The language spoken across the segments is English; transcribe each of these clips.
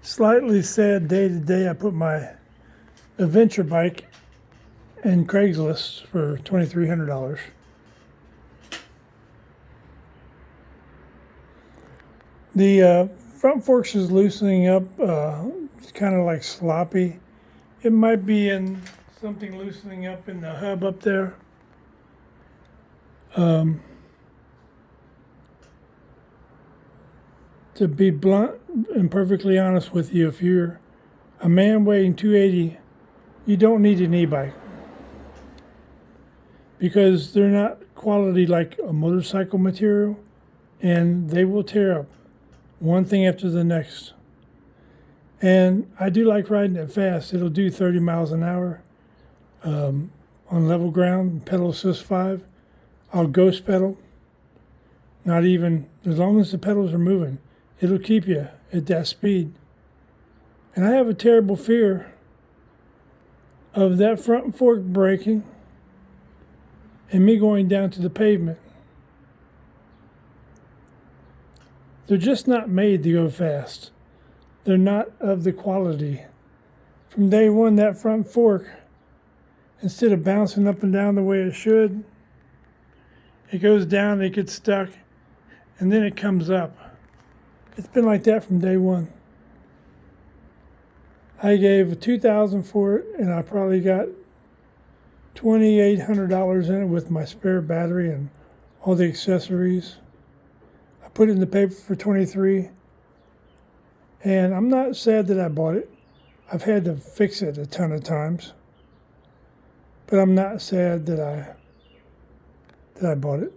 Slightly sad day today. I put my adventure bike in Craigslist for $2,300. The front forks is loosening up. It's kind of like sloppy. It might be in something loosening up in the hub up there. To be blunt and perfectly honest with you, if you're a man weighing 280, you don't need an e-bike because they're not quality like a motorcycle material, and they will tear up one thing after the next. And I do like riding it fast. It'll do 30 miles an hour on level ground, pedal assist 5. I'll ghost pedal, not even, as long as the pedals are moving, it'll keep you at that speed. And I have a terrible fear of that front fork breaking and me going down to the pavement. They're just not made to go fast. They're not of the quality. From day one, that front fork, instead of bouncing up and down the way it should, it goes down, it gets stuck, and then it comes up. It's been like that from day one. I gave $2,000 for it, and I probably got $2,800 in it with my spare battery and all the accessories. I put it in the paper for $23, and I'm not sad that I bought it. I've had to fix it a ton of times, but I'm not sad that I bought it.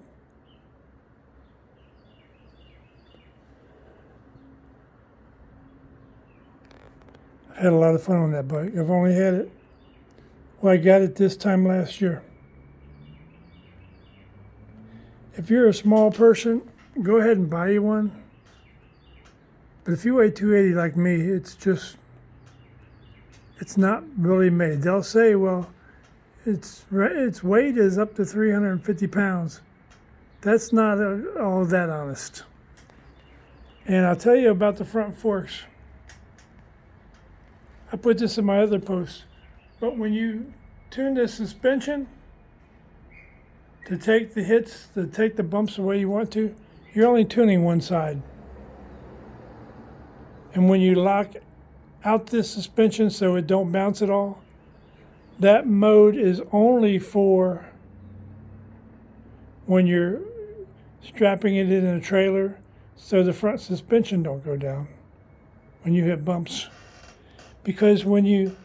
I had a lot of fun on that bike. I've only had it, well, I got it this time last year. If you're a small person, go ahead and buy you one. But if you weigh 280 like me, it's not really made. They'll say, well, its weight is up to 350 pounds. That's not all that honest. And I'll tell you about the front forks. I put this in my other post, but when you tune the suspension to take the hits, to take the bumps the way you want to, you're only tuning one side. And when you lock out this suspension so it don't bounce at all, that mode is only for when you're strapping it in a trailer so the front suspension don't go down when you hit bumps. Because when you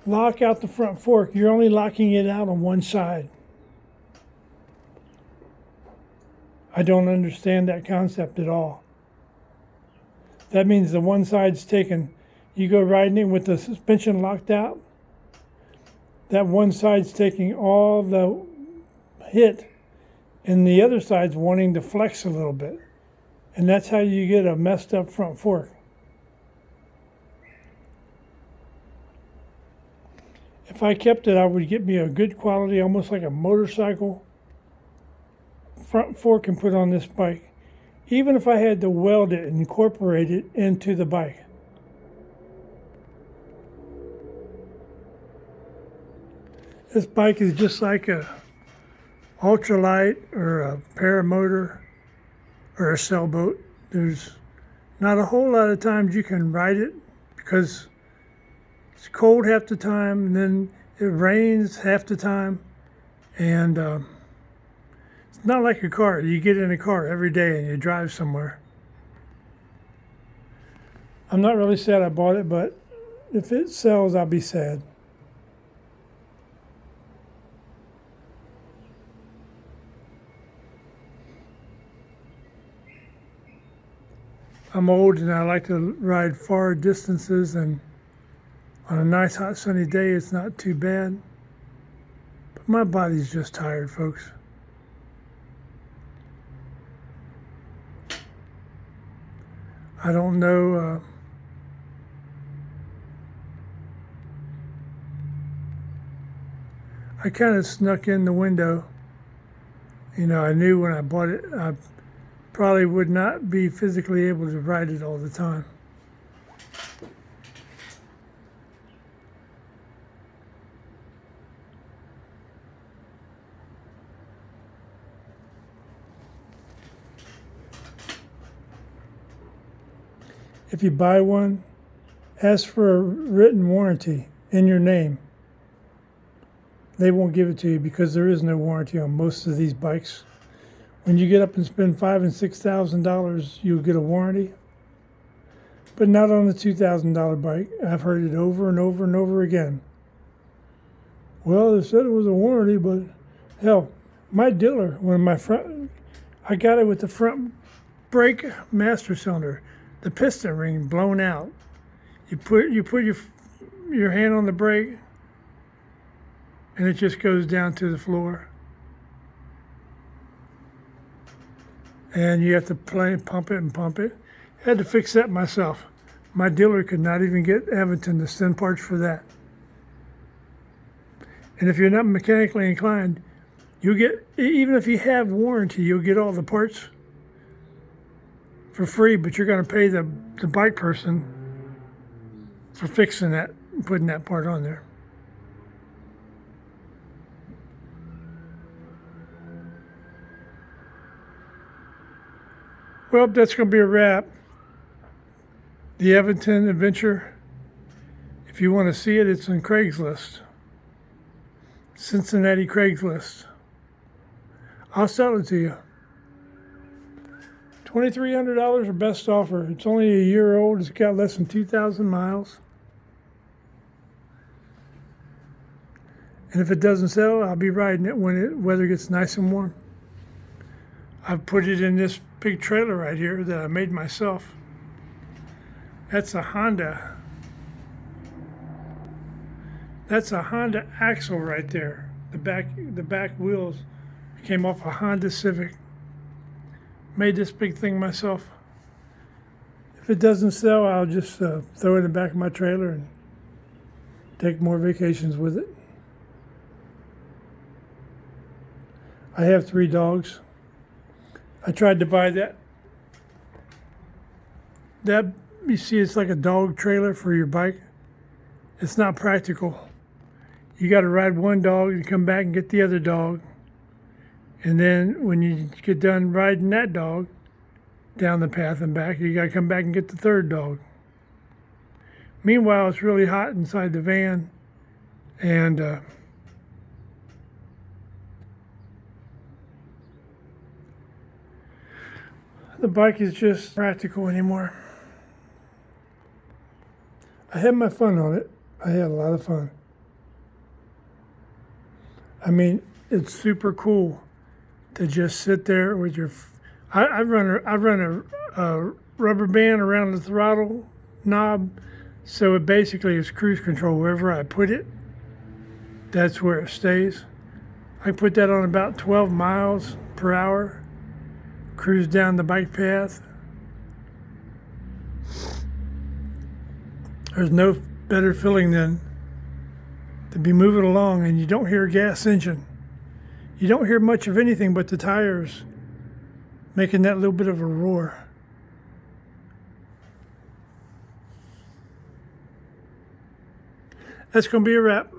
lock out the front fork, you're only locking it out on one side. I don't understand that concept at all. That means the one side's taken. You go riding it with the suspension locked out, that one side's taking all the hit, and the other side's wanting to flex a little bit. And that's how you get a messed up front fork. If I kept it, I would get me a good quality, almost like a motorcycle front fork and put on this bike. Even if I had to weld it and incorporate it into the bike. This bike is just like a ultralight or a paramotor or a sailboat. There's not a whole lot of times you can ride it because it's cold half the time, and then it rains half the time, and it's not like a car. You get in a car every day and you drive somewhere. I'm not really sad I bought it, but if it sells, I'll be sad. I'm old and I like to ride far distances, and on a nice hot sunny day, it's not too bad. But my body's just tired, folks. I don't know. I kind of snuck in the window. You know, I knew when I bought it, I probably would not be physically able to ride it all the time. if you buy one, ask for a written warranty in your name. They won't give it to you because there is no warranty on most of these bikes. When you get up and spend $5,000 and $6,000, you'll get a warranty, but not on the $2,000 bike. I've heard it over and over and over again. Well, they said it was a warranty, but hell, my dealer, I got it with the front brake master cylinder, the piston ring blown out. You put your hand on the brake, and it just goes down to the floor. And you have to pump it and pump it. Had to fix that myself. My dealer could not even get Aventon to send parts for that. And if you're not mechanically inclined, you'll get, even if you have warranty, you'll get all the parts for free, but you're going to pay the bike person for fixing that and putting that part on there. Well, that's going to be a wrap. The Aventon Adventure. If you want to see it, it's on Craigslist. Cincinnati Craigslist. I'll sell it to you. $2,300 or best offer. It's only a year old. It's got less than 2,000 miles. And if it doesn't sell, I'll be riding it when the weather gets nice and warm. I've put it in this big trailer right here that I made myself. That's a Honda. That's a Honda axle right there. The back wheels came off a Honda Civic. Made this big thing myself. If it doesn't sell, I'll just throw it in the back of my trailer and take more vacations with it. I have 3 dogs. I tried to buy that. You see, it's like a dog trailer for your bike. It's not practical. You got to ride one dog and come back and get the other dog. And then when you get done riding that dog down the path and back, you got to come back and get the third dog. Meanwhile, it's really hot inside the van, and the bike is just practical anymore. I had my fun on it. I had a lot of fun. I mean, it's super cool to just sit there with your. I run a rubber band around the throttle knob, so it basically is cruise control. Wherever I put it, that's where it stays. I put that on about 12 miles per hour. Cruise down the bike path. There's no better feeling than to be moving along and you don't hear a gas engine. You don't hear much of anything but the tires making that little bit of a roar. That's going to be a wrap.